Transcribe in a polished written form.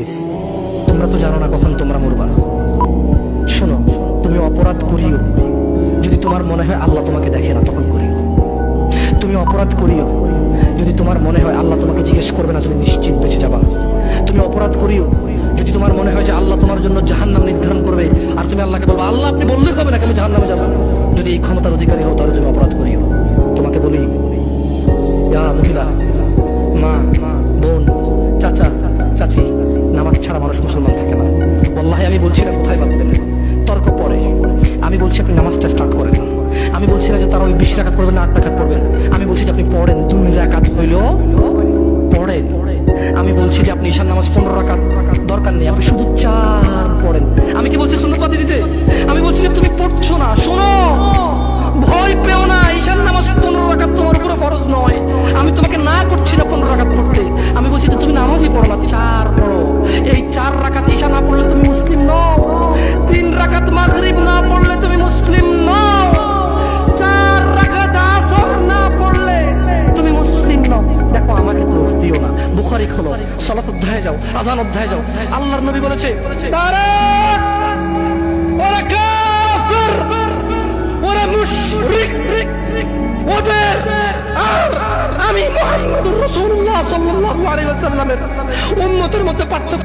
Please, তোমরা তো জানো না কখন তোমরা মরবা। শোনো, তুমি অপরাধ করিও যদি তোমার মনে হয় আল্লাহ তোমাকে দেখে না, তখন করিও। তুমি অপরাধ করিও যদি তোমার মনে হয় আল্লাহ তোমাকে জিজ্ঞেস করবে না, তুমি নিশ্চিত বেঁচে যাবা। তুমি অপরাধ করিও যদি তোমার মনে হয় যে আল্লাহ তোমার জন্য জাহান্নাম নির্ধারণ করবে, আর তুমি আল্লাহকে বলবো আল্লাহ আপনি বললে হবে না, আমি জাহান্নামে যাবো। যদি এই ক্ষমতার অধিকারী হও তাহলে তুমি অপরাধ করিও। তোমাকে বলি, মহিলা, মা, বোন, চাচা, চাচি, নামাজ ছাড়া মানুষ মুসলমান থাকে না। আল্লাহি আমি বলছি না কোথায় পাবেন, তর্ক পরে। আমি বলছি আপনি নামাজটা স্টার্ট করেন। আমি বলছি না যে তারা ওই 20 রাকাত পড়বেন না 8 রাকাত পড়বেন। আমি বলছি যে আপনি পড়েন, 2 রাকাত হইল পড়েন। আমি বলছি যে আপনি ঈশার নামাজ 15 রাকাত দরকার নেই, আপনি শুধু 4 পড়েন। আমি কি বলছি সুন্নাত বাদ দিতে? আমি বলছি যে তুমি পড়ছো না, শোনো, ভয় পেও না, ঈশার নামাজ 15 রাকাত তোমার উপরে ফরজ নয়। আমি তোমাকে না করছি না 15 রাকাত পড়তে। আমি বলছি যে তুমি নামাজই পড়ো না, 4 পড়ো। এই 4 রাকাত ঈশা না পড়লে তুমি মুসলিম নও। 3 রাকাত মাগরিব না পড়লে তুমি মুসলিম নও। 4 রাকাত আসর না পড়লে তুমি মুসলিম নও। দেখো আমাকে দোষ দিও না, বুখারী খোলো, সালাত অধ্যায়ে যাও, আযান অধ্যায়ে যাও। আল্লাহর নবী বলেছে তারা ওরা কাফির, ওরা মুশরিক, ওদের আর আমি মুহাম্মদুর রাসূলুল্লাহ সাল্লাল্লাহু আলাইহি ওয়াসাল্লামের উম্মতের মধ্যে পার্থক্য